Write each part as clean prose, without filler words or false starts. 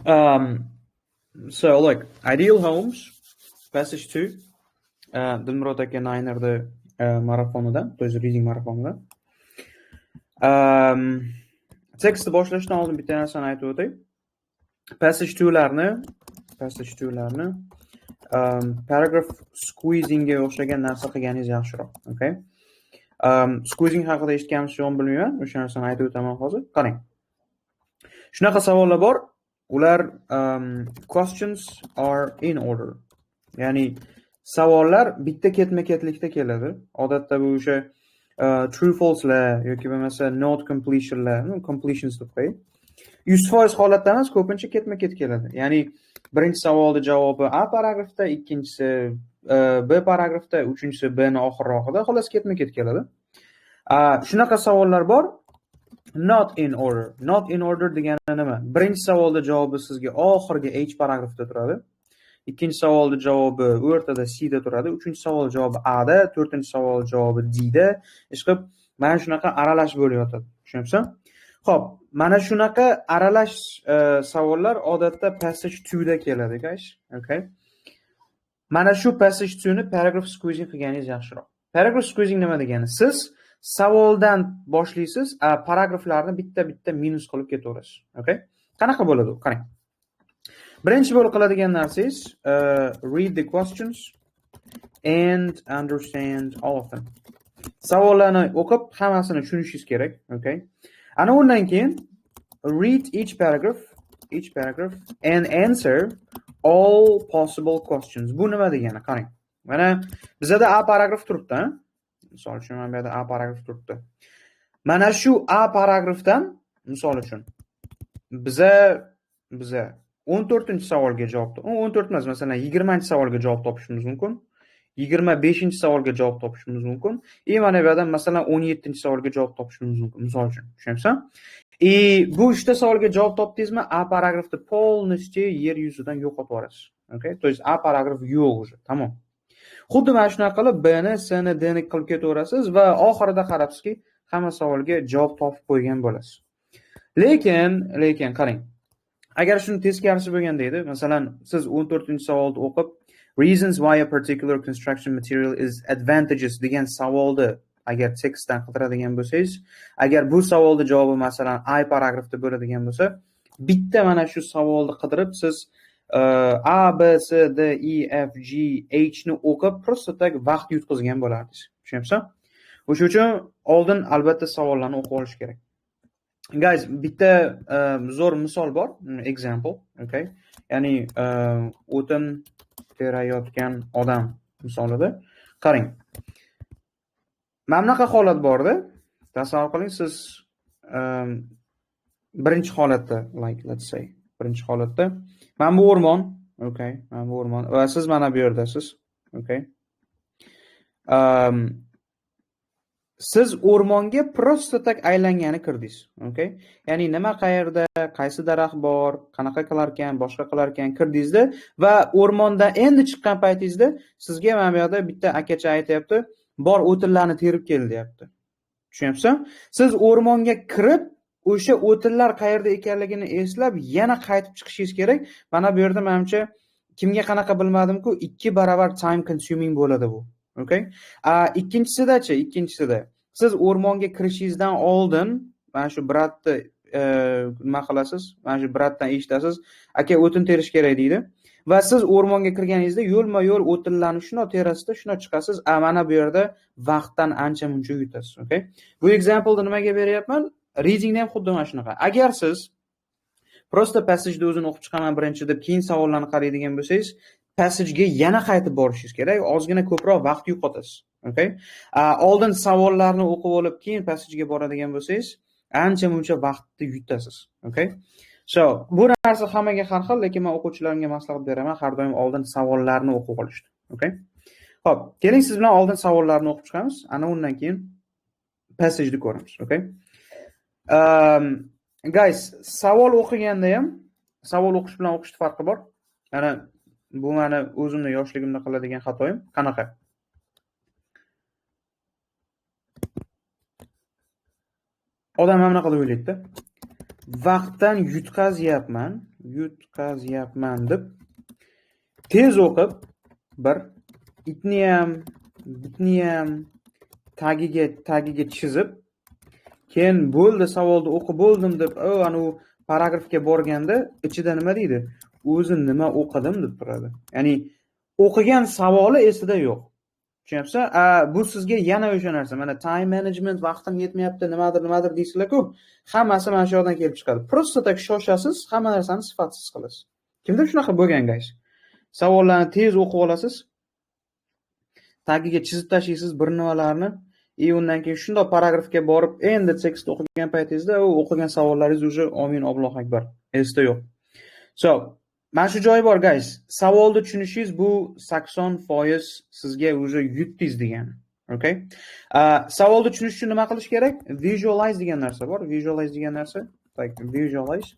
So look, Ideal Homes, Passage 2, Dilmurod aka Niner'da marafonida, to есть reading marafonida. Tekstni boshlashdan oldin bitta narsani aytib o'tay. Passage 2larni paragraph squeezingga o'xshagan narsa qilganingiz yaxshiroq, okay? Squeezing haqida eshitganmisiz yo'qmi bilmayman, o'sha narsani aytib o'taman hozir. Qarang. Shunaqa savollar bor, ular questions are in order. Ya'ni savollar bitta ketma-ketlikda keladi. Odatda bu o'sha true false'lar yoki bo'lmasa not completion'lar, completions deb qo'ying. 100% holatda emas, ko'pincha ketma-ket keladi. Ya'ni birinchi savolning javobi A paragrafda, ikkinchisi B paragrafda, uchinchisi B ni oxirrog'ida, xolos ketma-ket keladi. Shunaqa savollar bor. Not in order. Not in order degani nima? Birinchi savolning javobi sizga oxirgi H paragrafda turadi. Ikkinchi savolning javobi o'rtada C da turadi. Uchinchi savol javobi A da, to'rtinchi savol javobi D da. Ishqib, mana shunaqa aralash bo'lib yotadi. Tushunibsan? Xo'p, mana shunaqa aralash savollar odatda passage 2 da keladi, guys. Okay? Mana shu passage 2 ni paragraph squeezing qilganingiz yaxshiroq. Paragraph squeezing nima degani? Siz savoldan boshlaysiz, paragraflarni bitta-bitta minus qilib ketaverasiz. Okay? Qanaqa bo'ladi u? Qarang. Birinchi bo'lib qiladigan narsangiz read the questions and understand all of them. Savollarni o'qib, hammasini tushunishingiz kerak, okay? Ana undan keyin read each paragraph and answer all possible questions. Bu nima degani? Qarang. Mana bizda A paragraf turibdi, ha? Misol uchun mana bu yerda A paragraf turibdi. Mana shu A paragrafdan, misol uchun biza 14-savolga javob, 14 emas, masalan 20-savolga javob topishimiz mumkin. 25-savolga javob topishimiz mumkin. Mana bu yerdan masalan 17-savolga javob topishimiz mumkin, misol uchun. Tushunayapsan? Bu 3ta savolga javob topdingizmi, A paragrafni полностью yer yuzidan yo'qotib yuborasiz. Okay? То есть A paragraf yo'q уже. Tamom. Xuddi mana shunaqa qilib B ni, C ni, D ni qilib ketaverasiz va oxirida qarabsizki, hamma savolga javob topib qo'ygan bo'lasiz. Lekin qarang. Agar shuni teskarisi bo'lganda edi, masalan, siz 14-savolni o'qib, reasons why a particular construction material is advantageous degan savolni agar tekstdan qidiradigan bo'lsangiz, agar bu savolning javobi masalan I paragrafda bo'ladigan bo'lsa, bitta mana shu savolni qidirib siz A, B, C, D, E, F, G, H ni o'qib, prosta tak vaqt yutqizgan bo'lardingiz. Tushunayapsan? O'sha uchun oldin albatta savollarni o'qib olish kerak. Guys, bitta zo'r misol bor, example, okay? Ya'ni o'tin terayotgan odam misolida. Qarang. Mana bunaqa holat borda, tasavvur qiling, siz birinchi holatda, like let's say, birinchi holatda mana bu o'rmon, okay? Mana bu o'rmon va siz mana bu yerdasiz, okay? Siz o'rmonga prosta tak aylangani kirdingiz, okay? Ya'ni nima qayerda, qaysi daraxt bor, qanaqa qilar ekan, boshqa qilar ekan kirdingizda va o'rmondan endi chiqqan paytingizda sizga mana bu yerda bitta akacha aytayapti, bor o'tinlarni terib kel deyapti. Tushunyapsan? Siz o'rmonga kirib, o'sha o'tinlar qayerda ekanligini eslab, yana qaytib chiqishingiz kerak. Mana bu yerda menimcha kimga qanaqa bilmadim-ku, 2 barobar time consuming bo'ladi bu. Okay? Ikkinchisida siz o'rmonga kirishingizdan oldin mana shu bratni nima qilasiz? Mana shu bratdan eshitasiz, aka o'tin terish kerak deydi. Va siz o'rmonga kirganingizda yo'lma-yo'l o'tinlarni shuna terasida, shuna chiqasiz. Mana bu yerda vaqtdan ancha-muncha yutasiz, okay? Bu example nimaga beryapman? Reading ham xuddi mana shunaqa. Agar siz prosta passage-ni o'zini o'qib chiqaman birinchi deb keyin savollarni qaraydigan bo'lsangiz, passage-ga yana qaytib borishingiz kerak, ozgina ko'proq vaqt yo'qotasiz, okay? Oldin savollarni o'qib olib, keyin passage-ga boradigan bo'lsangiz, ancha-muncha vaqtni yutasiz, okay? So, bu narsa hammaga har xil, lekin men o'quvchilarimga maslahat beraman, har doim oldin savollarni o'qib olishni, okay? Xo'p, keling siz bilan oldin savollarni o'qib chiqamiz, ana undan keyin passage-ni ko'ramiz, okay? Guys, savol o'qiganda ham savol o'qish bilan o'qishning farqi bor. Ana bu meni o'zimni yoshligimda qiladigan xatoyim. Qanaqa? Odam mana qilib o'ylaydi-da. Vaqtdan yutqazyapman yutqazyapman deb tez o'qib, bir itniyam, bitniyam tagiga chizib, keyin bo'ldi, savolni o'qib bo'ldim deb, ana u paragrafga borganda ichida nima deydi? O'zi nima o'qidim deb turadi. Ya'ni o'qigan savoli esida yo'q. Tushunyapsiz? Bu sizga yana o'sha narsa. Mana time management, vaqtim yetmayapti, nimadir deysizlar-ku. Hammasi mana shu yerdan kelib chiqadi. Prosta tak shoshasiz, hamma narsani sifatsiz qilasiz. Kimda shunaqa bo'lgan, guys? Savollarni tez o'qib olasiz. Tagiga chizib tashlaysiz bir nimalarni. Undan keyin shunday paragrafga borib, endi tekst o'qigan paytingizda u o'qigan savollaringiz уже amin Allohu akbar esda yo'q. So, mana shu joyi bor, guys. Savolni tushunishingiz bu 80% sizga уже yutdingiz degani. Okay? Savolni tushunish uchun nima qilish kerak? Visualize degan narsa bor. Visualize degan narsa, like visualize.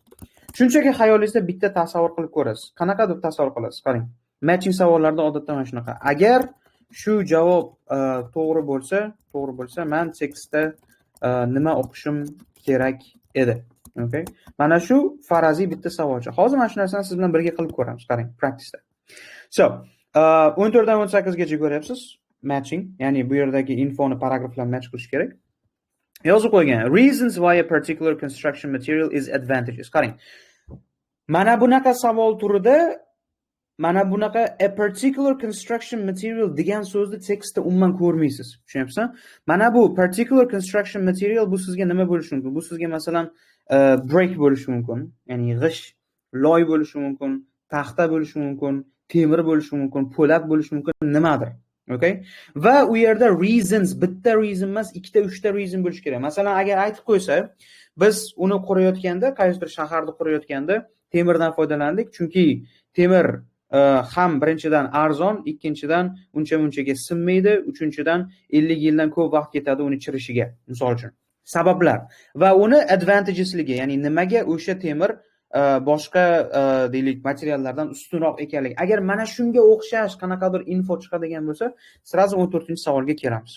Shunchaki xayolingizda bitta tasavvur qilib ko'rasiz. Qanaqa deb tasavvur qilasiz? Qarang. Matching savollarda odatda mana shunaqa. Agar shu javob to'g'ri bo'lsa, men tekstda nima o'qishim kerak edi. Okay? Mana shu faraziy bitta savolcha. Hozir mana shu narsani siz bilan birga qilib ko'ramiz. Qarang, practice'da. So, 14 dan 18 gacha ko'ryapsiz. Matching, ya'ni bu yerdagi infoni paragraf bilan match qilish kerak. Yozib qo'ygan. Reasons why a particular construction material is advantageous. Qarang. Mana bunaqa savol turida mana bunaqa a particular construction material degan so'zni tekstda umuman ko'rmaysiz. Tushunyapsizmi? Mana bu particular construction material bu sizga nima bo'lishi mumkin? Bu sizga masalan brick bo'lishi mumkin, ya'ni g'isht, loy bo'lishi mumkin, taxta bo'lishi mumkin, temir bo'lishi mumkin, po'lat bo'lishi mumkin, nimadir. Okay? Va u yerda reasons, bitta reason emas, ikkita, uchta reason bo'lishi kerak. Masalan, agar aytib qo'ysa, biz uni qurayotganda, qaysidir shaharda qurayotganda temirdan foydalandik, chunki temir ham birinchidan arzon, ikkinchidan uncha-munchaga sinmaydi, uchinchidan 50 yildan ko'p vaqt ketadi uni chirishiga, misol uchun. Sabablar va uni advantagesligi, ya'ni nimaga o'sha temir boshqa deylik materiallardan ustunroq ekanligi. Agar mana shunga o'xshash qanaqadir info chiqadigan bo'lsa, sразу 14-savolga kelamiz.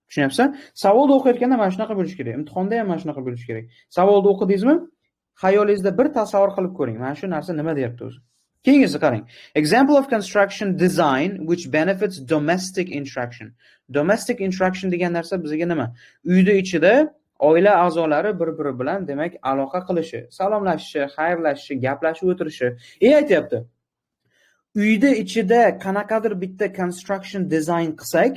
Tushunyapsiz? Savolni o'qiyotganda mana shunaqa bo'lish kerak. Imtihonda ham mana shunaqa bo'lish kerak. Savolni o'qidingizmi? Xayolingizda bir tasavvur qilib ko'ring. Mana shu narsa nima deyapti o'zi? Keyingisi qarang. Example of construction design which benefits domestic interaction. Domestic interaction degan narsa bizga nima? Uyda ichida oila a'zolari bir-biri bilan demak aloqa qilishi, salomlashishi, xayrlashishi, gaplashib o'tirishi. Aytayapti. Uyda ichida qanaqadir bitta construction design qilsak,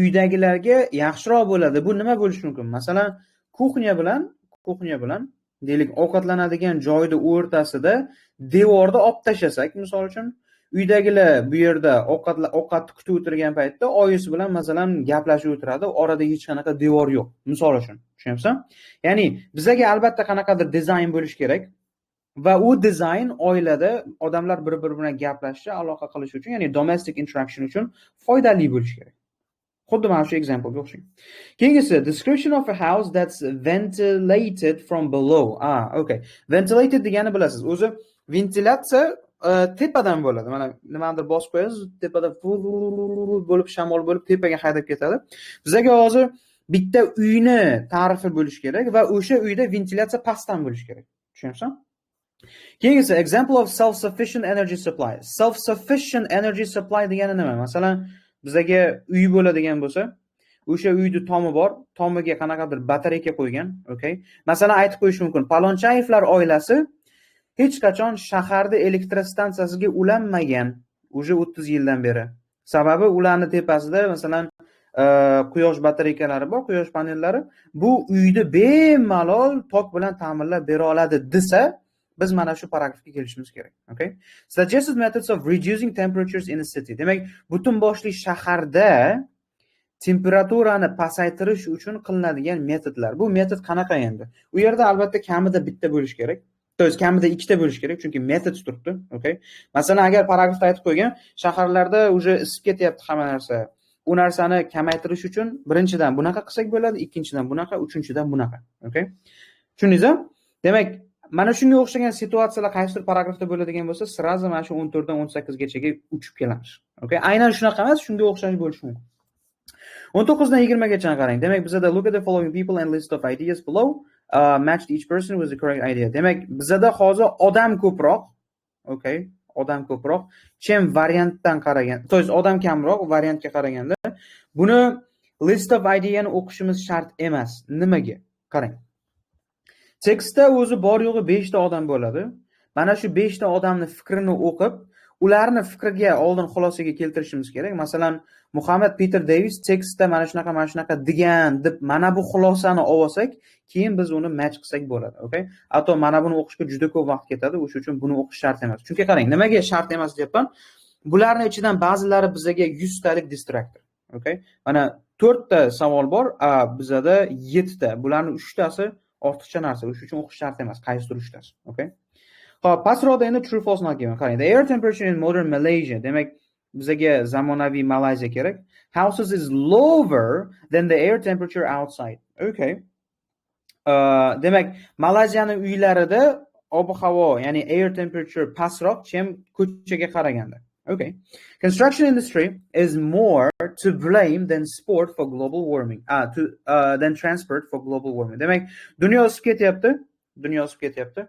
uydagilarga yaxshiroq bo'ladi. Bu nima bo'lishi mumkin? Masalan, kuxnya bilan deylik ovqatlanadigan joyda o'rtasida devorni olib tashlasak, misol uchun, uydagilar bu yerda ovqat kutib o'tirgan paytda oyisi bilan masalan gaplashib o'tiradi, orada hech qanaqa devor yo'q, misol uchun. Tushunyapsizmi? Ya'ni bizga albatta qanaqadir dizayn bo'lish kerak va u dizayn oilada odamlar bir-biri bilan gaplashishi, aloqa qilish uchun, ya'ni domestic interaction uchun foydali bo'lish kerak. Xuddi mana shu examplega o'xshaydi. Keyingisi, description of a house that's ventilated from below. Okay. Ventilated degani bilasiz. O'zi ventilyatsiya tepadan bo'ladi. Mana nimadir bosib qo'yasiz, tepada bo'lib shamol bo'lib tepaga haydab ketadi. Bizga hozir bitta uyni ta'rifi bo'lish kerak va o'sha uyda ventilyatsiya pastdan bo'lish kerak. Tushunyapsizmi? Keyingisi, example of self-sufficient energy supply. Self-sufficient energy supply degani nima? Masalan, bizga uy bo'ladigan bo'lsa, o'sha uyni tomi bor, tomiga qanaqadir batareyka qo'ygan, okay? Masalan, aytib qo'yish mumkin, Palonchayevlar oilasi hech qachon shaharda elektrostansiyasiga ulanmagan, o'sha 30 yildan beri. Sababi ularning tepasida masalan quyosh batareykalari bor, quyosh panellari. Bu uyni bemalol tok bilan ta'minlab bera oladi desa, biz mana shu paragrafga kelishimiz kerak. Okay? Suggested methods of reducing temperatures in a city. Demak, butun boshli shaharda temperaturani pasaytirish uchun qilinadigan metodlar. Bu metod qanaqa endi? U yerda albatta kamida bitta bo'lish kerak. To'g'ri, kamida ikkita bo'lish kerak, chunki metod turibdi, okay? Masalan, agar paragrafda aytib qo'ygan, shaharlarda уже isib ketyapti hamma narsa. U narsani kamaytirish uchun birinchidan bunaqa qilsak bo'ladi, ikkinchidan bunaqa, uchinchidan bunaqa, okay? Tushundingizmi? Demak, mana shunga o'xshagan situatsiyalar qaysidir paragrafda bo'ladigan bo'lsa, sразу mana shu 14 dan 18 gachaga uchib kelamiz. Okay? Aynan shunaqa emas, shunga o'xshash bo'lishi mumkin. 19 dan 20 gacha qarang. Demak, bizda look at the following people and list of ideas below. matched each person with the correct idea. Demak, bizada hozir odam ko'proq, okay? Odam ko'proq, chem variantdan qaragan, to есть odam kamroq variantga qaraganda. Buni list of ideani o'qishimiz shart emas. Nimaga? Qarang. Tekstda o'zi bor yo'g'i 5 ta odam bo'ladi. Mana shu 5 ta odamning fikrini o'qib, ularni fikriga oldin xulosaga keltirishimiz kerak. Masalan, Muhammad Peter Davis tekstda mana shunaqa degan deb mana bu xulosani olsak, keyin biz uni match qilsak bo'ladi, okay? Hatto mana buni o'qishga juda ko'p vaqt ketadi, o'shuning uchun buni o'qish shart emas. Chunki qarang, nimaga shart emas deyapman? Bularning ichidan ba'zilari bizga 100 talik distractor, okay? Mana 4 ta savol bor, bizada 7 ta. Bularning 3 tasi ortiqcha narsa, o'shuning uchun o'qish shart emas, qaysidir 3 tasi, okay? Xo'p, pastroqda endi true false not given. Qarang, the air temperature in modern Malaysia, demak, bizga zamonaviy Malayziya kerak. Houses is lower than the air temperature outside. Okay. Demak, Malayziyaning uylarida ob-havo, ya'ni air temperature pastroq, chem ko'chaga qaraganda. Okay. Construction industry is more to blame than sport for global warming. Than transport for global warming. Demak, dunyo o'sib ketyapti.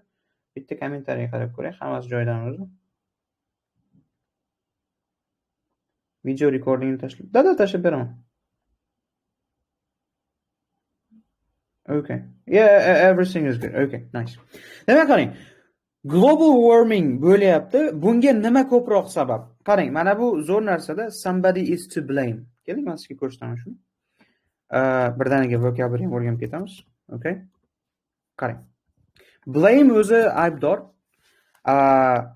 Bitta kommentariy qarab ko'ray, hammasi joyidan o'zi. Video recordingni tashlab. Tashlab beraman. Okay. Yeah, everything is good. Okay, nice. Demak, qarang. Global warming bo'lyapti. Bunga nima ko'proq sabab? Qarang, mana bu zo'r narsada somebody is to blame. Keling, men sizga ko'rsataman shuni. Birdaniga vocabulary o'rganib ketamiz. Okay? Qarang. Blame o'zi aybdor.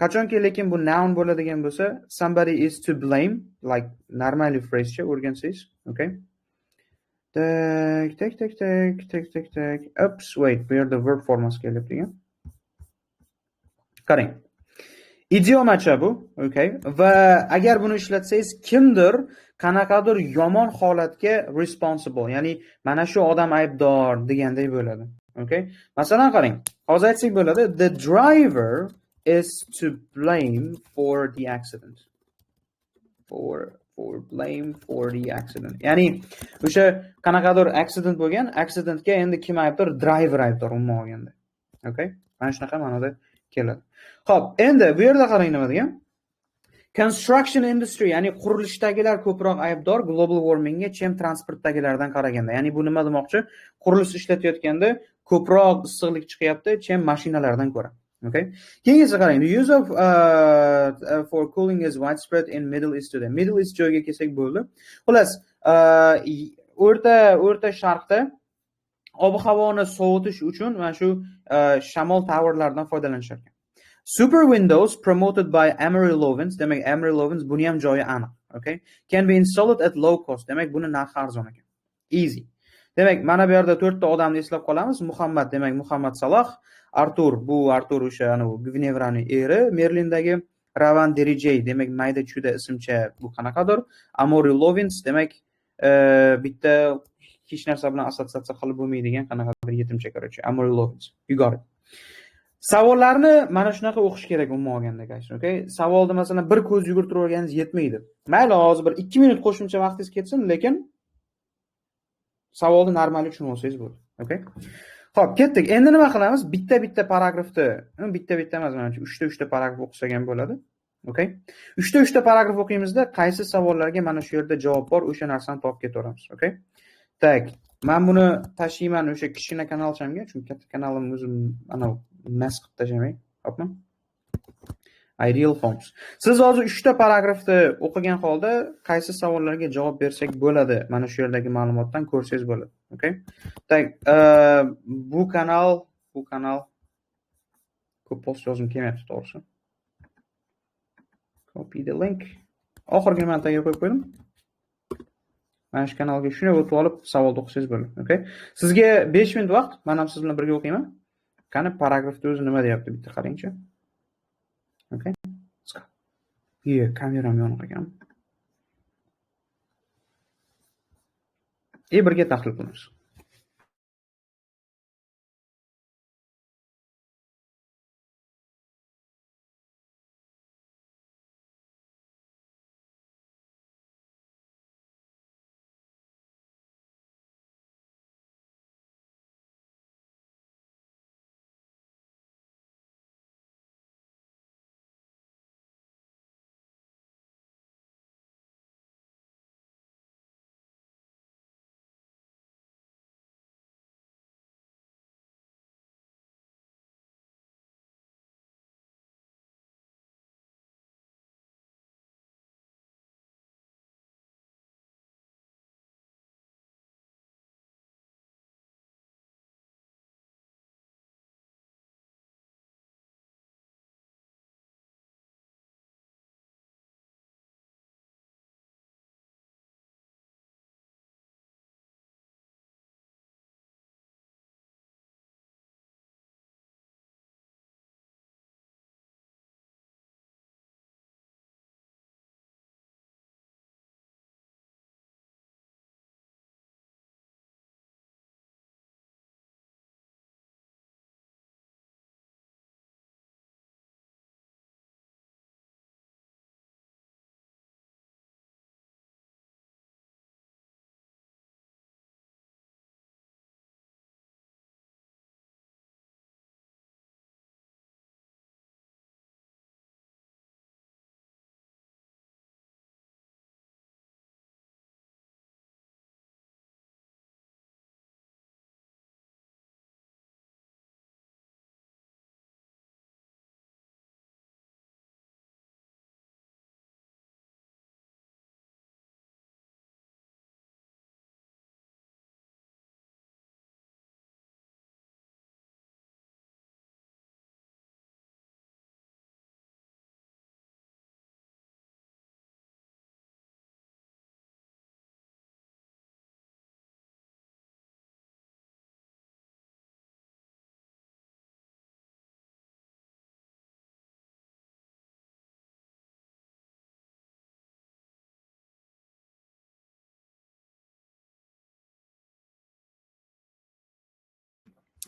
Qachonki lekin bu noun bo'ladigan bo'lsa, somebody is to blame, like normally phrase-cha o'rgansangiz, okay? Tak. Oops, wait, bu yerda verb formasi kelyapti ekan. Qarang. Idiomacha bu, okay? Va agar buni ishlatsangiz, kimdir qanaqadir yomon holatga responsible, ya'ni mana shu odam aybdor deganday bo'ladi. Okay? Masalan, qarang. Hozir aytsak bo'ladi, the driver is to blame for the accident. For blame for the accident. Ya'ni o'sha qanaqadir accident bo'lgan, accidentga endi kim aybdor? Driver aybdor umuman olganda. Okay? Mana shunaqa ma'noda keladi. Xo'p, endi bu yerda qarang nima degan? Construction industry, ya'ni qurilishdagilar ko'proq aybdor global warmingga chem transportdagilardan qaraganda. Ya'ni bu nima demoqchi? Qurilish ishlatayotganda ko'proq issiqlik chiqyapti chem mashinalardan ko'ra. Okay? Keyingisi qarang. The use of for cooling is widespread in Middle East today. Middle East joyga kelsak bo'ldi. Xullas, o'rta sharqda ob-havoni sovutish uchun mana shu shamol towerlardan foydalanishar ekan. Super windows promoted by Emery Lovins, demak Emery Lovins buni ham joyi aniq, okay? Can be installed at low cost. Demak buni narxi arzon ekan. Easy. Demak, mana bu yerda 4 ta odamni eslab qolamiz. Muhammad, demak Muhammad Salah, Artur o'sha Gvinevraning eri, Merlindagi Ravan Derijay, demak mayda chuda ismcha bu qanaqadir. Amory Lovins, demak bitta hech narsa bilan assotsiatsiya qilib bo'lmaydigan qanaqadir yetimcha, короче, Amory Lovins. You got it. Savollarni mana shunaqa o'qish kerak umuman olganda, guys, okay? Savolni masalan bir ko'z yugurtirib olganingiz yetmaydi. Mayli, hozir bir 2 minut qo'shimcha vaqtingiz ketsin, lekin savolni normal tushunib olsangiz bo'ladi, okay? Xo'p, ketdik. Endi nima qilamiz? Bitta paragrafni, bitta emas, menimcha 3 ta paragraf o'qisak ham bo'ladi. Okay? 3 ta paragraf o'qiymizda qaysi savollarga mana shu yerda javob bor, o'sha narsani topib ketaveramiz, okay? Tak, men buni tashiyman o'sha kichkina kanalchamga, chunki katta kanalim o'zim ana mas qilib tashamay, xo'pmi? Ideal Homes. Siz hozir 3 ta paragrafni o'qigan holda qaysi savollarga javob bersak bo'ladi, mana shu yerdagi ma'lumotdan ko'rsangiz bo'ladi, okay? Tak, bu kanal ko'p post yozim kelmayapti, to'g'risi. Copy the link. Oxirgi martaga qo'yib qo'ydim. Mana shu kanalga shuni o'tib olib savolni o'qisangiz bo'ladi, okay? Sizga 5 minut vaqt, men ham siz bilan birga o'qiyman. Qani paragrafda o'zi nima deyapti, bitta qarangchi. Okay? Kameram yoniq ekan. Birga tahlil qilamiz.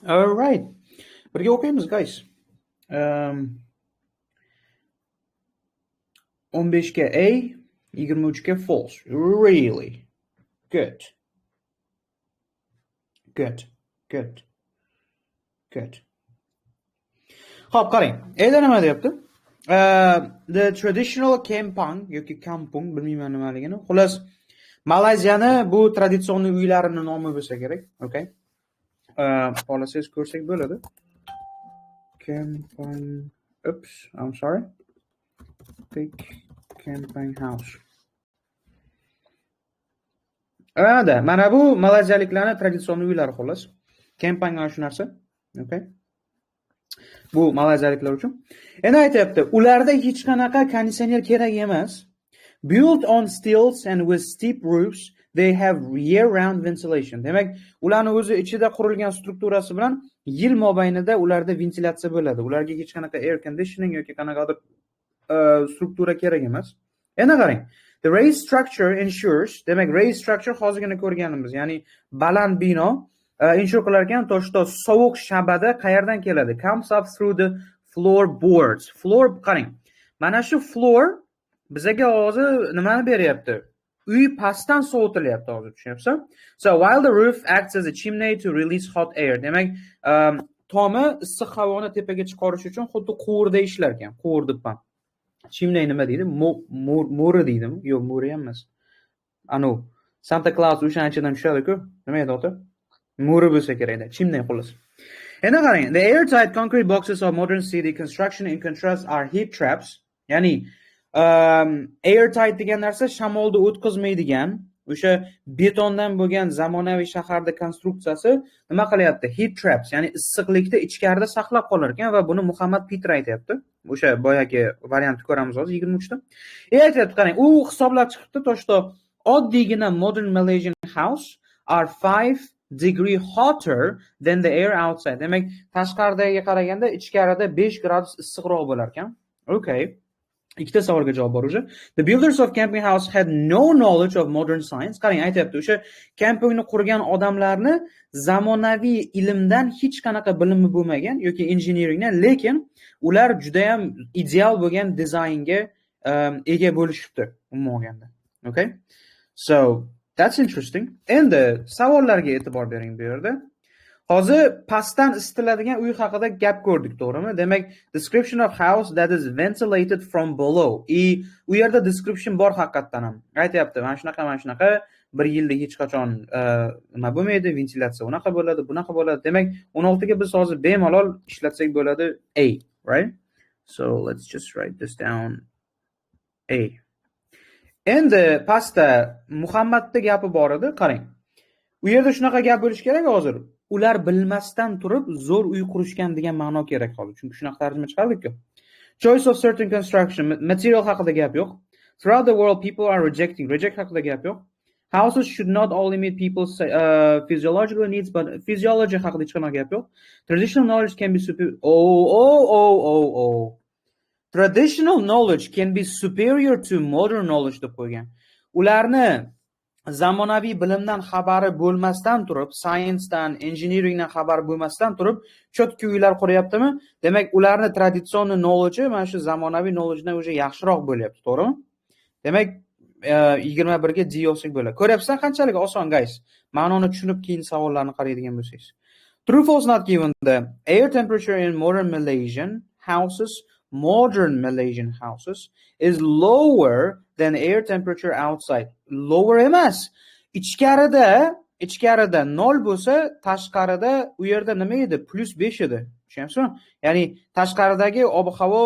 All right. Birga o'qiymiz, guys. 15 ga A, 23 ga false. Really good. Good. Good. Good. Xo'p, qarang. Eda nima deyapti? The traditional kampung yoki kampung, bilmayman nimaligini. Xullas, Malayziyani bu traditsion uylarining nomi bo'lsa kerak, okay? Policies ko'rsak bo'ladi. Kampung. Oops, I'm sorry. Big camping house. Mana bu malayziyaliklarning traditsion uylari xolos. Camping ana shu narsa. Okay? Bu malayziyaliklar uchun. Endi aytayapti, ularda hech qanaqa konditsioner kerak emas. Built on stilts and with steep roofs, they have year-round ventilation. Demak, ularning o'zi ichida qurilgan strukturasi bilan yil mobaynida ularda ventilyatsiya bo'ladi. Ularga hech qanaqa air conditioning yoki qanaqadir struktura kerak emas. Endi qarang. The raised structure ensures, demak raised structure hozirgina ko'rganimiz, ya'ni baland bino ensure qilar ekan, toshda sovuq shabada qayerdan keladi? Comes up through the floorboards. Floor, qarang. Mana shu floor bizaga hozir nimani beryapti? Uy pastdan sovutilyapti hozir, tushunyapsan? So while the roof acts as a chimney to release hot air. Demak, tomi issiq havoni tepaga chiqarish uchun xuddi quvurda ishlar ekan, quvurdipan. Chimney nima deydi? Mo'ri deydimi? Yo'q, mo'ri ham emas. Anu, Santa Claus o'shanchadan tushadi-ku. Nima edi oti? Mo'ri bo'lsa kerak edi. Chimney xolos. Endi qarang, the airtight concrete boxes of modern city construction in contrast are heat traps. Ya'ni airtight degan narsa shamolni o'tkazmaydigan, o'sha betondan bo'lgan zamonaviy shaharda konstruksiyasi nima qilyapti? Heat traps, ya'ni issiqlikni ichkarida saqlab qolar ekan va buni Muhammad Peter aytayapti. O'sha boyagi variantni ko'ramiz hozir 23 da. Aytayapti, qarang, u hisoblab chiqibdi, toshda oddiygina modern Malaysian house are 5 degree hotter than the air outside. Demak, tashqaridagiga qaraganda ichkarida 5 gradus issiqroq bo'lar ekan. Okay. Ikkita savolga javob bor o'sha. The builders of camping house had no knowledge of modern science. Qarang, aytayapti, o'sha kampingni qurgan odamlarni zamonaviy ilmdan hech qanaqa bilimi bo'lmagan yoki engineeringdan, lekin ular juda ham ideal bo'lgan dizaynga ega bo'lishibdi umuman olganda. Okay? So, that's interesting. Endi savollarga e'tibor bering bu yerda. Hozir pastdan isitiladigan uy haqida gap ko'rdik, to'g'rimi? Demak, description of house that is ventilated from below. U yerda description bor haqiqatdan ham. Aytayapti, mana shunaqa, bir yilda hech qachon nima bo'lmaydi, ventilatsiya unaqa bo'ladi, bunaqa bo'ladi. Demak, 16 ga biz hozir bemalol ishlatsak bo'ladi A, right? So, let's just write this down. A. Endi pastda Muhammadning gapi bor edi, qarang. U yerda shunaqa gap bo'lish kerak hozir. Ular bilmasdan turib zo'r uy qurishgan degan ma'no kerak hozir. Chunki shunaqa tarjima chiqardik-ku. Choice of certain construction, material haqida gap yo'q. Throughout the world people are reject haqida gap yo'q. Houses should not only meet people's physiological needs, but physiology haqida hech qanaqa gap yo'q. Traditional knowledge can be Traditional knowledge can be superior to modern knowledge deb qo'ygan. Ularni zamonaviy bilimdan xabari bo'lmasdan turib, science-dan, engineeringdan xabari bo'lmasdan turib, chotki uylar quryaptimi? Demak, ularni traditsion knowledge mana shu zamonaviy knowledgedan o'sha yaxshiroq bo'lyapti, to'g'rimi? Demak, 21 ga D olsak bo'ladi. Ko'ryapsizlar qanchalik oson, guys. Ma'noni tushunib keyin savollarni qaraydigan bo'lsangiz. True false not given. The air temperature in modern Malaysian houses is lower than air temperature outside. Lower emas. Ichkarida 0 bo'lsa, tashqarida u yerda nima edi? +5 edi. Tushunasizmi? Ya'ni tashqaridagi ob-havo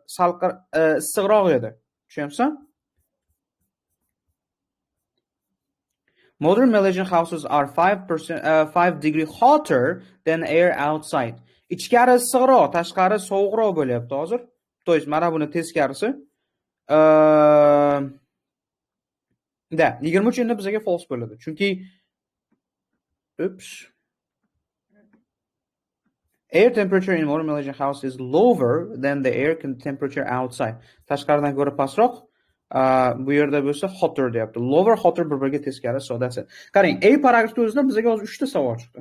issiqroq edi. Tushunasizmi? Modern Malaysian houses are 5 degree hotter than air outside. Ichkari issiqroq, tashqari sovuqroq bo'lyapti hozir. To есть, mana buni teskarisi. Da, 23 endi bizga false bo'ladi. Chunki air temperature in modern Malaysian house is lower than the air temperature outside. Tashqaridan ko'ra pastroq, bu yerda bo'lsa hotter deyapti. Lower, hotter bir-biriga teskari, so that's it. Qarang, A paragrafda o'zida bizga hozir 3 ta savol chiqdi.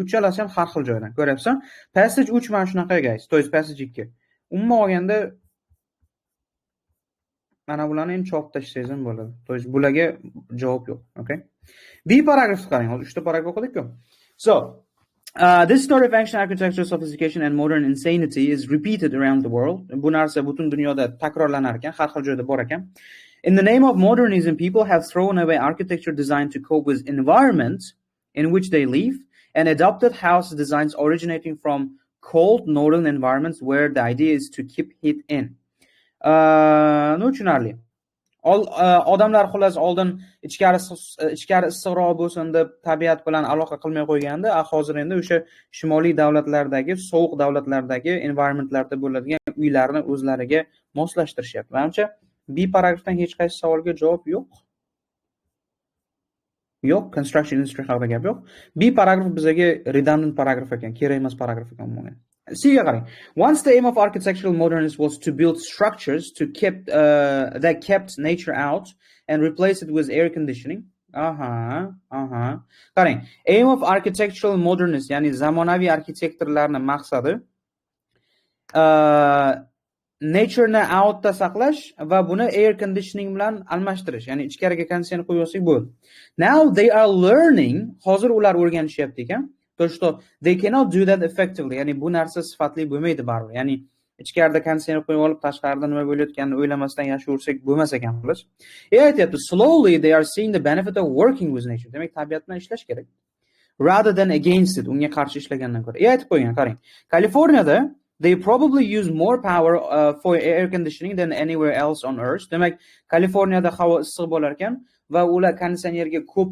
Uchalasi ham har xil joydan. Ko'ryapsan? Passage 3 mana shunaqa guys. To есть passage 2. Umuman olganda mana bularni ham chop tashlasangiz ham bo'ladi. To есть bularga javob yo'q, okay? B paragrafni qarang. Hozir 3 ta paragraf o'qidik-ku. So, this story of ancient architecture, sophistication and modern insanity is repeated around the world. Bu narsa butun dunyoda takrorlanar ekan, har xil joyda bor ekan. In the name of modernism, people have thrown away architecture designed to cope with environments in which they live and adopted house designs originating from cold northern environments where the idea is to keep heat in. No tushunarli. Odamlar xullas oldin ichkari issiqroq bo'lsin deb tabiat bilan aloqa qilmay qo'yganda, hozir endi o'sha shimoliy davlatlardagi, sovuq davlatlardagi environmentlarda bo'ladigan uylarni o'zlariga moslashtirishyapti. Menimcha B paragrafdan hech qaysi savolga javob yo'q. Yo'q, construction industry haqida gap yo'q. B paragraf bizga redundant paragraf ekan, kerak emas paragraf ekan umuman. See ga qarang. Once the aim of architectural modernism was to build structures that kept nature out and replace it with air conditioning. Qarang, aim of architectural modernism, ya'ni zamonaviy arxitektorlarning maqsadi natureni outda saqlash va buni air conditioning bilan almashtirish, ya'ni ichkariga konditsioner qo'yib olsak bo'ldi. Now they are learning, hozir ular o'rganishyapti ekan. То что they cannot do that effectively, ya'ni bu narsa sifatli bo'lmaydi baribir. Ya'ni ichkarida konditsioner qo'yib olib, tashqarida nima bo'layotganini o'ylamasdan yashayversak bo'lmas ekan xullas. Aytyapti, slowly they are seeing the benefit of working with nature. Demak, tabiat bilan ishlash kerak. Rather than against it, unga qarshi ishlagandan ko'ra. Aytib qo'ygan, qarang. Kaliforniyada they probably use more power for air conditioning than anywhere else on earth. Demak, Kaliforniyada havo issiq bo'lar ekan va ular konditsionerga ko'p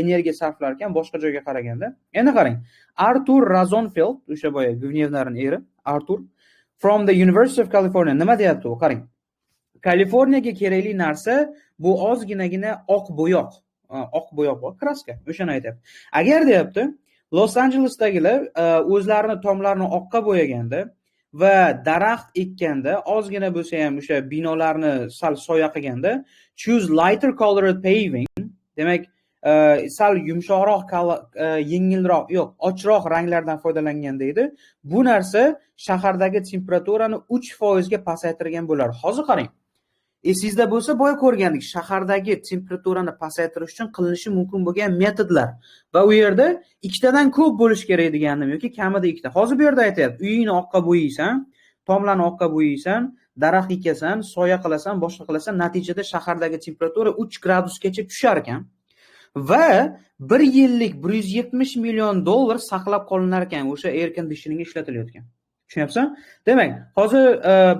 energiya sarflar ekan boshqa joyga qaraganda. Endi qarang. Arthur Rosenfeld, o'sha boya Gvnevnarning eri, Arthur from the University of California nima deyapti u? Qarang. Kaliforniyaga kerakli narsa bu ozginagina oq bo'yoq. Oq bo'yoq bor, kraska. O'shani aytayapti. Agar deyapti, Los Angelesdagilar o'zlarini tomlarini oqqa bo'yaganda va daraxt ekkanda, ozgina bo'lsa ham o'sha binolarni sal soya qilganda, choose lighter colored paving, demak, sal yumshoqroq, yengilroq, yo'q, ochroq ranglardan foydalangan deydi. Bu narsa shahardagi temperaturani 3% ga pasaytirgan bo'lar. Hozir qarang. Esingizda bo'lsa, boya ko'rgandik, shahardagi temperaturani pasaytirish uchun qilinishi mumkin bo'lgan metodlar. Va u yerda ikkitadan ko'p bo'lish kerak deganim yoki kamida ikkita. Hozir bu yerda aytayapti, uyingni oqqa bo'yaysan, tomlarni oqqa bo'yaysan, daraxt ekasan, soya qilasan, boshqa qilasan, natijada shahardagi temperatura 3 gradusgacha tushar ekan. Va 1 yillik $170 million saqlab qolinar ekan o'sha air conditioning ishlatilayotgan. Tushunyapsan? Demak, hozir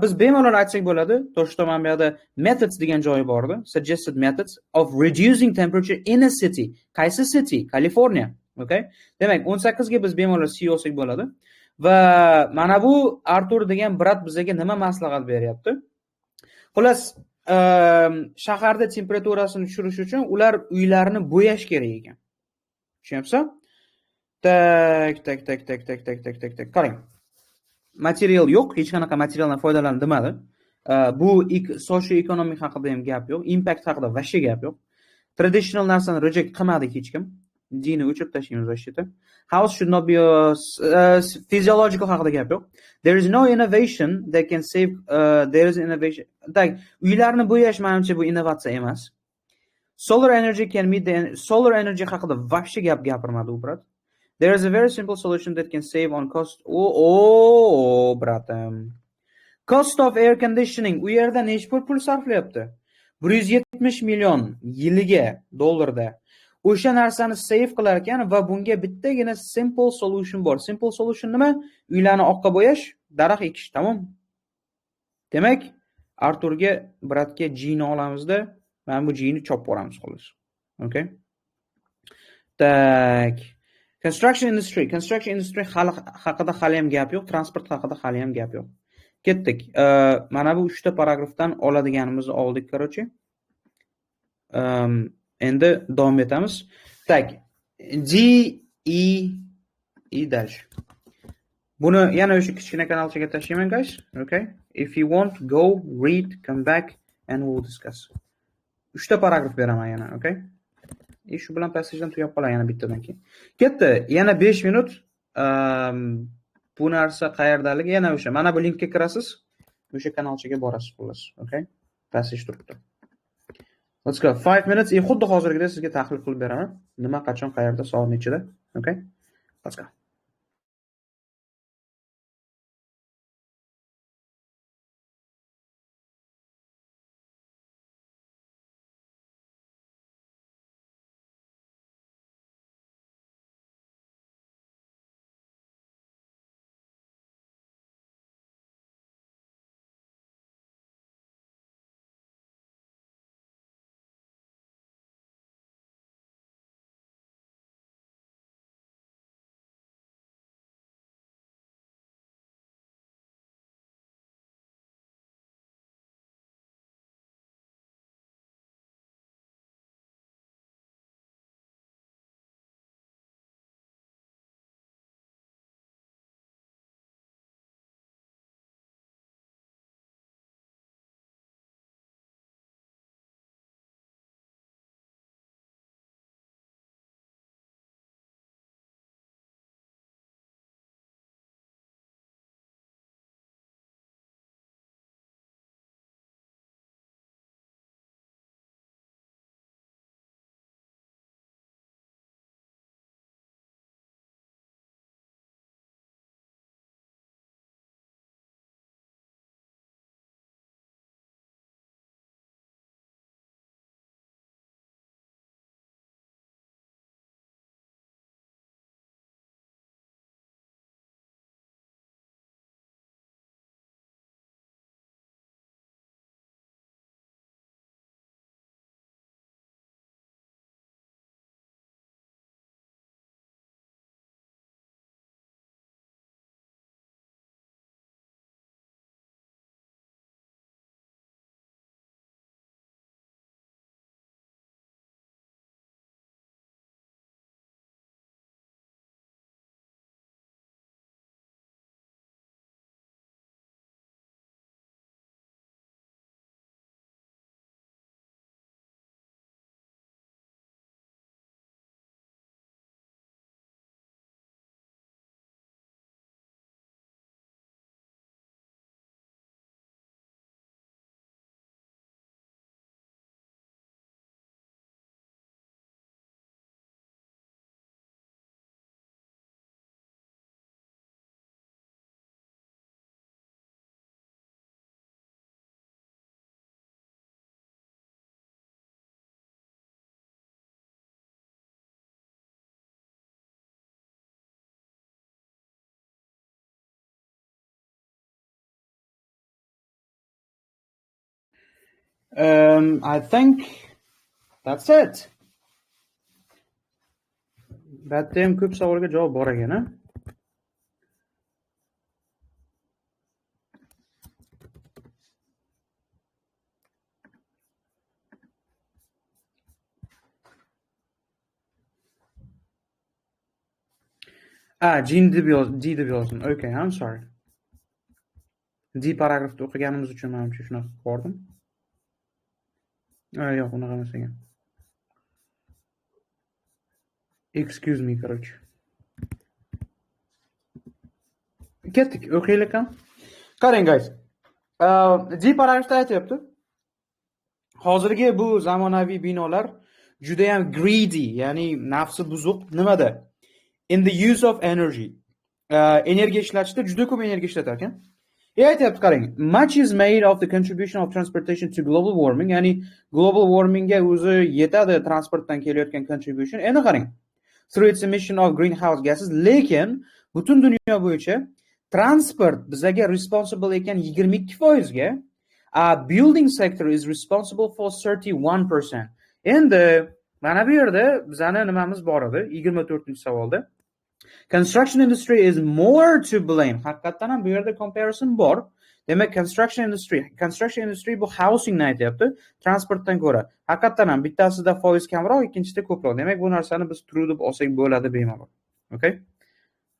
biz bemalol aytsak bo'ladi, to'shto mana bu yerda methods degan joyi bordi. Suggested methods of reducing temperature in a city. Qaysi city? California. Okay? Demak, 18 ga biz bemalol C olsak bo'ladi. Va mana bu Artur degan brat bizga nima maslahat beryapti? Xullas, shaharda temperaturasini tushirish uchun ular uylarini bo'yash kerak ekan. Tushunyapsan? Tak. Qarang. Material yo'q, hech qanaqa materialdan foydalan demadi. Bu socio-ekonomik haqida ham gap yo'q, impact haqida vashcha gap yo'q. Traditional narsani reject qilmadi hech kim. Dini o'chirib tashlaymiz vashchada. House should not be physiological haqida gap yo'q. There is no innovation that can save there is innovation. Uylarni bo'yash menimcha bu innovatsiya emas. Solar energy can meet the solar energy haqida vashcha gap gapirmadi u brat. There is a very simple solution that can save on cost. Bratim. Cost of air conditioning. U yerda nechta pul sarflayapti? 170 million yiliga dollarda. O'sha narsani save qilar ekan va bunga bittagina simple solution bor. Simple solution nima? Uylarni oqqa bo'yash, daraxt ekish, tamom. Demak, Arturga, bratga G-ni olamizda, mana bu G-ni chopib boramiz xolos. Okay? Tak. Construction industry haqida hali ham gap yo'q, transport haqida hali ham gap yo'q. Ketdik. Mana bu 3 ta paragrafdan oladiganimizni oldik, qarochi. Endi davom etamiz. Tak. E dash. Buni yana o'sha kichkina kanalchaga tashlayman, guys. Okay? If you want, go, read, come back and we'll discuss. 3 ta paragraf beraman yana, okay? Shu bilan passajdan tugab qoladi yana bittadan keyin. Ketdi. Yana 5 minut bu narsa qayerdaligi yana o'sha. Mana bu linkka kirasiz. O'sha kanalchaga borasiz xullas. Okay? Passage turibdi. Let's go. 5 minutes. Xuddi hozirgidek sizga tahlil qilib beraman. Nima, qachon, qayerda, soat nechida. Okay? Let's go. I think that's it. Bu yerda ham ko'p savolga javob bor ekan, D deb yozdim. Okay, I'm sorry. D paragrafda o'qiganimiz uchun menimcha shunaqa qilib yubordim. Yo'q, unaqa emas ekan. Excuse me, короче. Ketdik, o'qiylik ham. Qarang, guys. D paragrafda aytyapti. Hozirgi bu zamonaviy binolar juda ham greedy, ya'ni nafsi buzuq. Nimada? In the use of energy. Energiya ishlatishda juda ko'p energiya ishlatar ekan. Aytyapti, qarang. Much is made of the contribution of transportation to global warming, ya'ni global warmingga o'zi yetadi transportdan kelayotgan contribution. Endi qarang. Through its emission of greenhouse gases, lekin butun dunyo bo'yicha transport bizaga responsible ekan 22% ga. Building sector is responsible for 31%. Endi mana bu yerda bizani nimamiz bor edi 24-savolda. Construction industry is more to blame. Haqiqatan ham bu yerda comparison bor. Demak, construction industry bu housing ni aytyapti, transportdan ko'ra. Haqiqatan ham bittasida foiz kamroq, ikkinchisida ko'proq. Demak, bu narsani biz true deb olsak bo'ladi bemalol. Okay?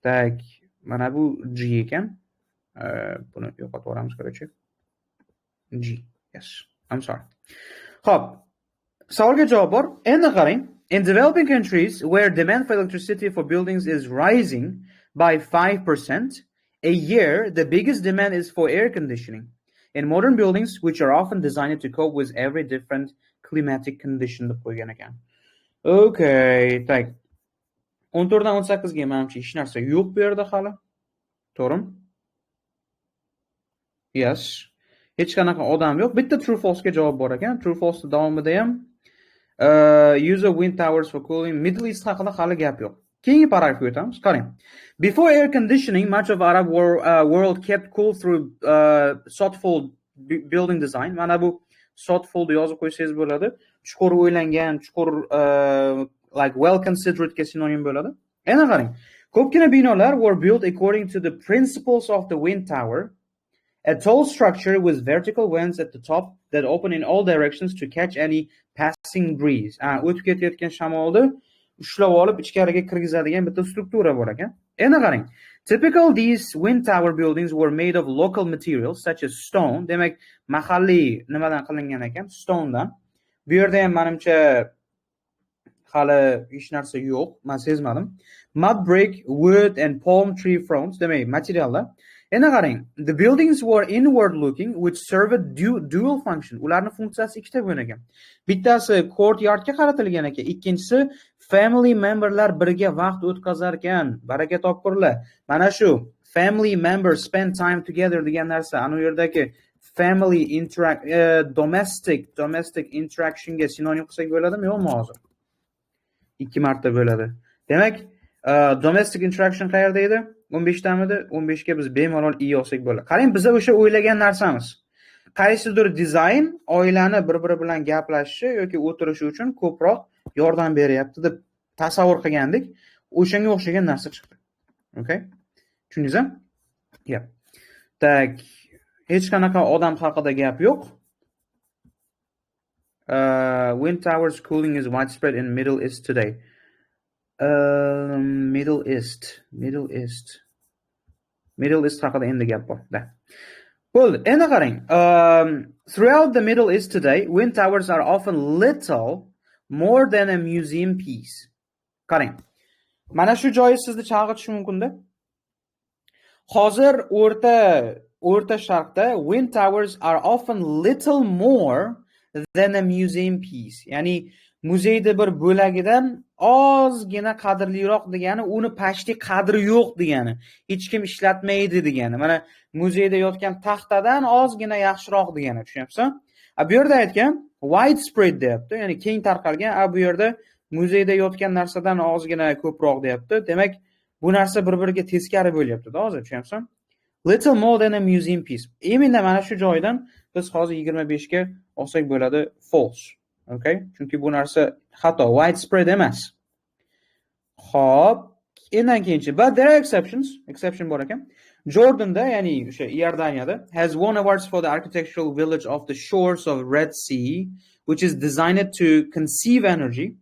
Tak, mana bu G ekan. Buni yo'qotib yuboramiz, короче. G. Yes. I'm sorry. Xo'p. Savolga javob bor. Endi qarang. In developing countries where demand for electricity for buildings is rising by 5% a year, the biggest demand is for air conditioning. In modern buildings, which are often designed to cope with every different climatic condition deb qo'ygan ekan. Okay, tak. 14 dan 18 ga menimcha hech narsa yo'q bu yerda hali. To'g'rimi? Yes. Hech qanaqa odam yo'q. Bitta true false ga javob bor ekan. True false davomida ham use of wind towers for cooling. Middle East haqida hali gap yo'q. Keyingi paragrafga o'tamiz. Qarang. Before air conditioning, much of Arab world kept cool through thoughtful building design. Mana bu thoughtful deb yozib qo'ysangiz bo'ladi. Chuqur o'ylangan, chuqur like well considered ga sinonim bo'ladi. Yana qarang. Ko'pgina binolar were built according to the principles of the wind tower. A tall structure with vertical vents at the top that open in all directions to catch any passing breeze. O'tib ketayotgan shamolni ushlab olib ichkariga kirgizadigan bitta struktura bor ekan. Endi qarang. Typical these wind tower buildings were made of local materials such as stone. Demak, mahalliy nimadan qilingan ekan? Stonedan. Bu yerda ham menimcha hali hech narsa yo'q, men sezmadim. Mud brick, wood and palm tree fronts. Demak, materiallar. Endi qarang, the buildings were inward looking which served dual function. Ularning funksiyasi ikkita bo'lgan. Bittasi courtyardga qaratilgan ekan, ikkinchisi family memberlar birga vaqt o'tkazar ekan. Baraka topkurlar. Mana shu family members spend time together degan narsa ana u yerdagi family domestic interactionga sinonim qilsak bo'ladimi yo'qmi hozir? 2 marta bo'ladi. Demak, domestic interaction qayerda edi? 15 tamidi, 15 ga biz bemalol i olsak bo'ladi. Qarang, biz o'sha o'ylagan narsamiz. Qaysidir dizayn oilani bir-biri bilan gaplashishi yoki o'tirishi uchun ko'proq yordam beryapti deb tasavvur qilgandik. O'shanga o'xshagan narsa chiqdi. Okay? Tushundingizmi? Yep. Tak, hech qanaqa odam haqida gap yo'q. Wind towers cooling is widespread in Middle East today. Middle East haqida endi gap bor. Well, endi qarang. Throughout the Middle East today, wind towers are often little more than a museum piece. Qarang. Mana shu joyi sizni chalg'itishi mumkin-da. Hozir o'rta sharqda wind towers are often little more than a museum piece. Ya'ni muzeyda bir bo'lagidan ozgina qadrliroq degani, uni pashti qadri yo'q degani. Hech kim ishlatmaydi degani. Mana muzeyda yotgan taxtadan ozgina yaxshiroq degani, tushunyapsan? Bu yerda aytgan widespread deyapti, ya'ni keng tarqalgan. Bu yerda muzeyda yotgan narsadan ozgina ko'proq deyapti. Demak, bu narsa bir-biriga teskari bo'lyapti-da, hozir tushunyapsan? Little more than a museum piece. Eminda mana shu joydan biz hozir 25 ga olsak bo'ladi false. Okay? Chunki bu narsa xato, widespread emas. Xo'p, endan keyinchi, but there are exception bor ekan. Jordan'da, ya'ni o'sha Iordaniyada has won awards for the architectural village of the shores of Red Sea, which is designed to conceive energy.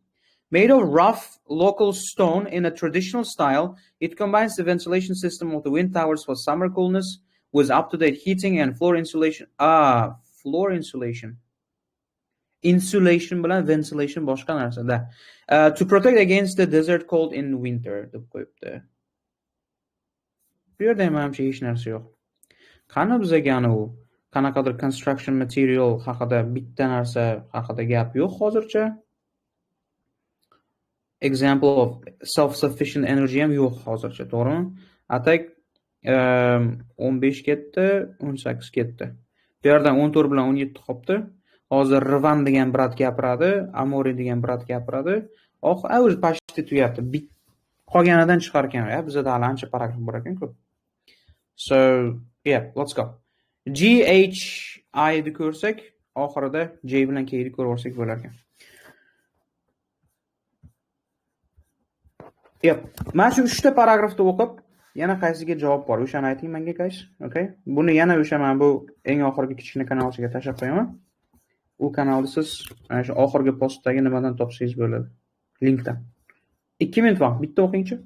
Made of rough local stone in a traditional style, it combines the ventilation system of the wind towers for summer coolness with up-to-date heating and floor insulation. Floor insulation. Insulation bilan ventilation boshqa narsada. To protect against the desert cold in winter deb qo'yibdi. Bu yerda ham hech narsa yo'q. Qani bizga u qanaqadir construction material haqida bitta narsa haqida gap yo'q hozircha. Example of self-sufficient energy ham yo'q hozircha, to'g'rimi? Atak 15 ketdi, 18 ketdi. Bu yerdan 14 bilan 17 qolibdi. Hozir Rivan degan brat gapiradi, Amori degan brat gapiradi. O'zi pashti tuyapti. Qolganidan chiqar ekan. Bizda hali ancha paragraf bor ekan ko'p. So, yeah, let's go. GHI ni ko'rsak, oxirida J bilan K ni ko'rib olsak bo'lar ekan. Yep. Mana shu 3 ta paragrafni o'qib, yana qaysiga javob bor? O'shani ayting menga, guys. Okay? Buni yana o'sha men bu eng oxirgi kichkina kanalchiga tashlab qo'yaman. U kanalni siz mana shu oxirgi postdagi nimadan topsangiz bo'ladi. Linkdan. 2 minut vaqt, bitta o'qingchi.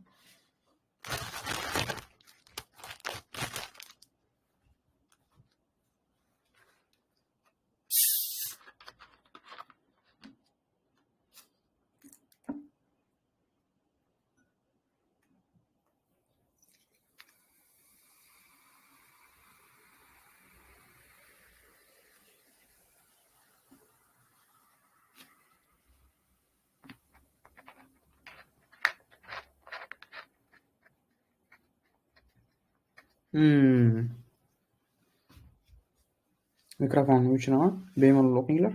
Mikrofonni o'chiraman. Bemalol o'qinglar.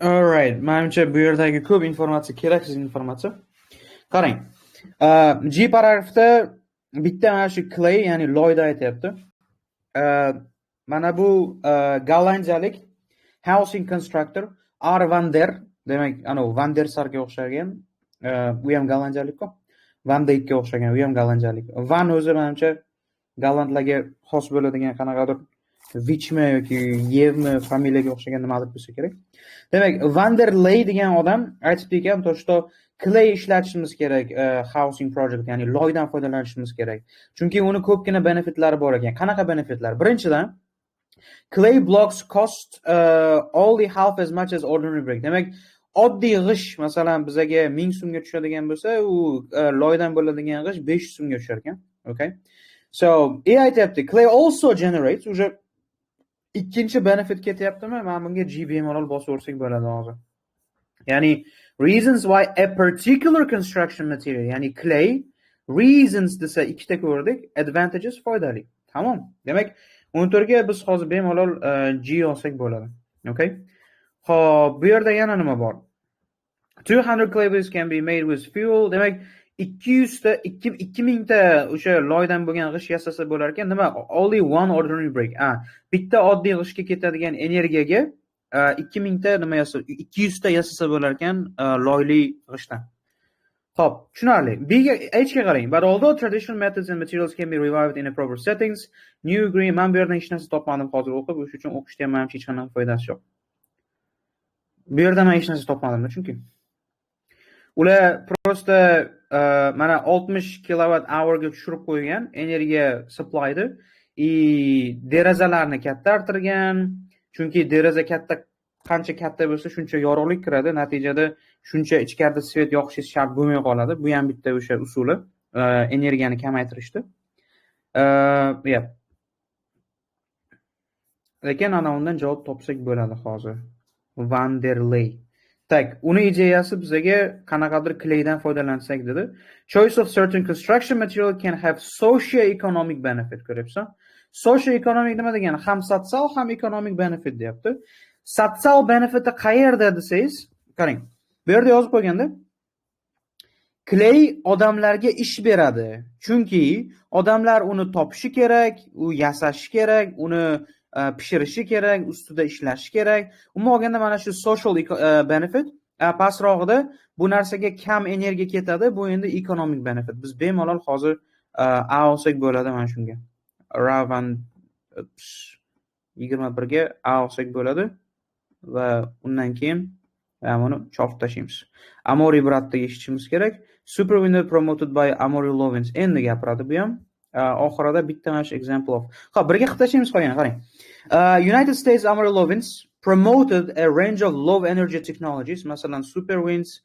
Alright, menimcha bu yerdagi ko'p informatsiya keraksiz informatsiya. Qarang. G paragrafda bitta mana shu Clay, ya'ni Lloyd aytyapti. Mana bu gollandiyalik housing constructor R. van der, demak, van der Sarga o'xshagan. U ham gollandiyalik-ku. Van Dijkga o'xshagan, u ham gollandiyalik. Van o'zi menimcha gollandlarga xos bo'ladigan qanaqadir Vichmi yoki Yevmi familiyaga o'xshagan nimadir bo'lsa kerak. Demak, Van der Ley degan odam aytibdi ekan, to'shto Clay ishlatishimiz kerak, housing project, ya'ni loydan foydalanishimiz kerak. Chunki uni ko'pgina benefitlari bor ekan. Qanaqa benefitlar? Birinchidan, Clay blocks cost only half as much as ordinary brick. Demak, oddiy g'ish, masalan, bizaga 1000 so'mga tushadigan bo'lsa, u loydan bo'ladigan g'ish 500 so'mga tushar ekan. Okay? So, aytyapti, Clay also generates, уже ikkinchi benefit ketyaptimi? Mana bunga G bemalol bosib o'rsak bo'ladi hozir. Ya'ni reasons why a particular construction material, ya'ni Clay, reasons desa ikkita ko'rdik, advantages foydali. Tamam. Demak, 14 ga biz hozir bemalol G olsak bo'ladi. Okay? Xo'p, bu yerda yana nima bor? 200 clay bricks can be made with fuel. Demak, 2000 ta o'sha loydan bo'lgan g'ish yasasa bo'lar ekan. Nima? Only one ordinary brick. Bitta oddiy g'ishga ketadigan energiyaga 2000 ta nima yasasa, 200 ta yasasa bo'lar ekan loyli g'ishdan. Xo'p, tushunarli. Bga Hga qarang. But although traditional methods and materials can be revived in a proper settings, new green man bu yerdan hech narsa topmadim hozir o'qib, o'sha uchun o'qishda ham hech qanday foydasi yo'q. Bu yerda men hech narsa topmadim, chunki ular prosta mana 60 kWh ga tushirib qo'ygan energiya supply'ni derazalarni kattartirgan. Chunki deraza qancha katta bo'lsa, shuncha yorug'lik kiradi. Natijada shuncha ichkarida svet yoqishi shart bo'lmay qoladi. Bu ham bitta o'sha usuli, energiyani kamaytirishdi. Lekin ana undan javob topsak bo'ladi hozir. Van der Ley. Tak, uni ideyasi bizaga qanaqadir Claydan foydalansak dedi. Choice of certain construction material can have socio-economic benefit, ko'ryapsan? Socio-economic nima degani? Ham sotsial, ham economic benefit deyapti. Sotsial benefit'i qayerda desangiz, qarang. Bu yerda yozib qo'yganda Clay odamlarga ish beradi. Chunki odamlar uni topishi kerak, u yasashi kerak, uni pishirishi kerak, ustida ishlashi kerak. Umuman olganda mana shu social benefit pastrog'ida bu narsaga kam energiya ketadi. Bu endi economic benefit. Biz bemalol hozir A olsak bo'ladi mana shunga. Ravan 21 ga A olsak bo'ladi va undan keyin buni chopib tashlaymiz. Amory Bratda eshitishimiz kerak. Super winner promoted by Amory Lovins. Endi gapiradi bu ham. Oxirida bitta mana shu example of. Xo'p, birga qiltashimiz qolgan, qarang. United States Amory Lovins promoted a range of low energy technologies, masalan super winds,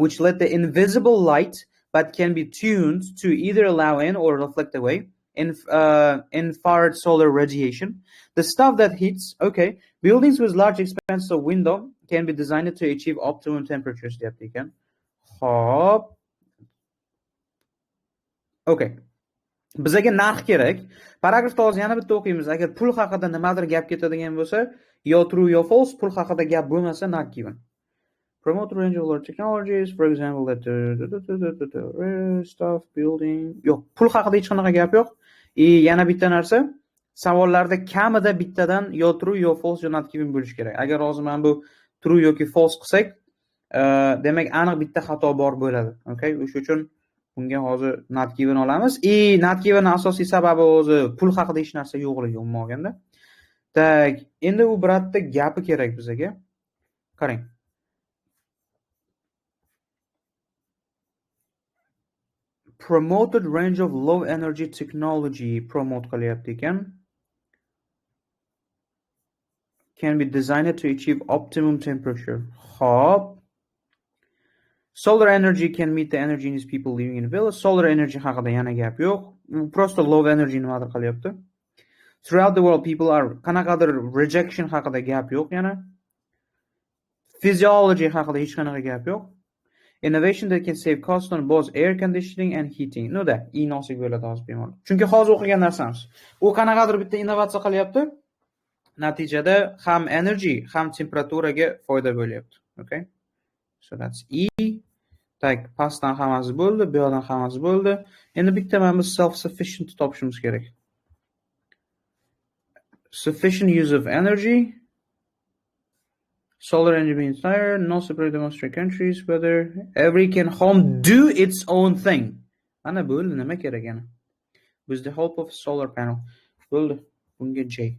which let the invisible light but can be tuned to either allow in or reflect away. infrared solar radiation. The stuff that hits, okay, buildings with large expanse of window can be designed to achieve optimum temperatures deyapti ekan. Hop. Okay. Bizga narx kerak. Paragrafda hozir yana bitta o'qiymiz. Agar pul haqida nimadir gap ketadigan bo'lsa, yo true yo false, pul haqida gap bo'lmasa not given. Promote range of technologies, for example, that stuff building. Yo'q, pul haqida hech qanaqa gap yo'q. Yana bitta narsa, savollarda kamida bittadan yo true yo false yo not given bo'lish kerak. Agar hozir mana bu true yoki false qilsak, demak aniq bitta xato bor bo'ladi. Okay? O'sha uchun bunga hozir not given olamiz. Not given asosiy sababi o'zi pul haqida hech narsa yo'qligi umuman olganda. Tak, endi u biratda gapi kerak bizga. Qarang. Promoted range of low energy technology promote qilyapti ekan. Can be designed to achieve optimum temperature. Hop. Solar energy can meet the energy needs people living in villas. Solar energy haqida yana gap yo'q. Prosto low energy nimadir qilyapti. Throughout the world people are qanaqadir rejection haqida gap yo'q yana. Physiology haqida hech qanaqa gap yo'q. Innovation that can save cost on both air conditioning and heating. No da, nosib bo'ladi hozir bemalol. Chunki hozir o'qigan narsamiz. U qanaqadir bitta innovatsiya qilyapti. Natijada ham energy, ham temperaturaga foyda bo'lyapti. Okay? So that's E. Tak, pastdan hammasi bo'ldi, bu yoqdan hammasi bo'ldi. Endi bitta mana bu self-sufficient topishimiz kerak. Sufficient use of energy. Solar energy means higher, no separate demonstrate countries, whether every can home do its own thing. Ana bo'ldi, nima kerak yana? With the help of solar panel. Bo'ldi, bunga J.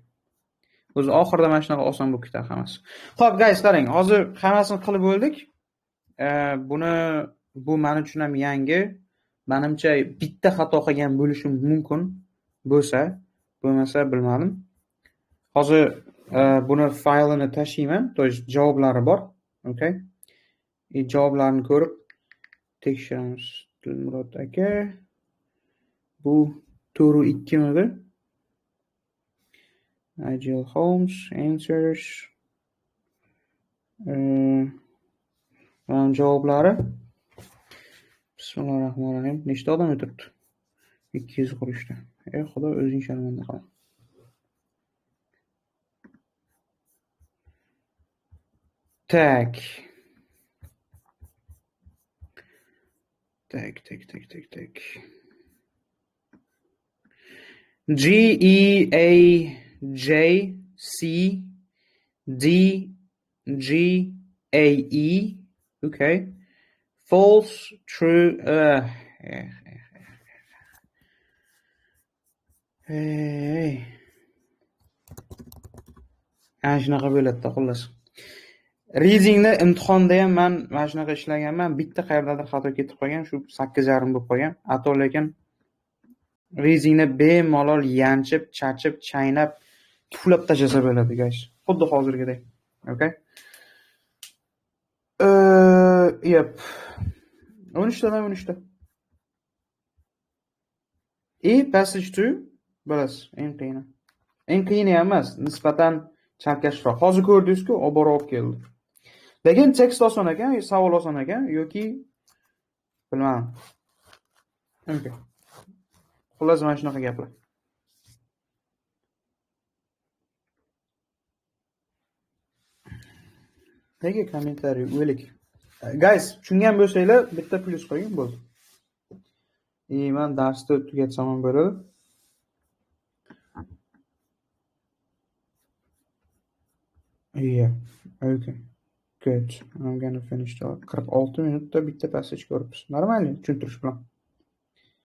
O'zi oxirida mana shunaqa oson bo'lib ketadi hammasi. Xo'p, guys, qarang, hozir hammasini qilib bo'ldik. Bu men uchun ham yangi. Menimcha bitta xato qilgan bo'lishim mumkin. Bo'lmasa bilmadim. Hozir buni faylini tashlayman, to есть javoblari bor. Okay? Javoblarni ko'rib tekshiramiz. Dilmurod aka, bu to'g'ri 2 midi? Agile Holmes answers. Javoblari. Bismillahirrohmanirrohim. Nechta odam o'tiribdi? 200 ta. Xudo o'zing sharmanda qil. Tak. G E A J C D G A E. Okay. False, true. Ana shunaqa bo'ladi, xullas. Readingni imtihonda ham men mana shunaqa ishlaganman. Bitta qayerdadir xato ketib qolgan, shu 8,5 bo'lib qolgan. Ato lekin readingni bemalol yanchib, chachib, chaynab, tuflab tashlasa bo'ladi, guys. Xuddi hozirgidek. Okay? Yep. 13 ta. Passage 2 bilasiz, eng qiyini. Eng qiyini emas, nisbatan chalkashroq. Hozir ko'rdingiz-ku, olib keldi. Lekin tekst oson ekan, savol oson ekan yoki bilmadim. Okay. Xullas mana shunaqa gaplar. Nega kommentariy o'lik? Guys, tushungan bo'lsanglar, bitta plus qo'ying, bo'ldi. Men darsni tugatsam ham bo'ladi. Yeah, okay. Good. I'm gonna finish the 46 minutda bitta passage ko'ribsiz. Normalmi? Tushuntirish bilan.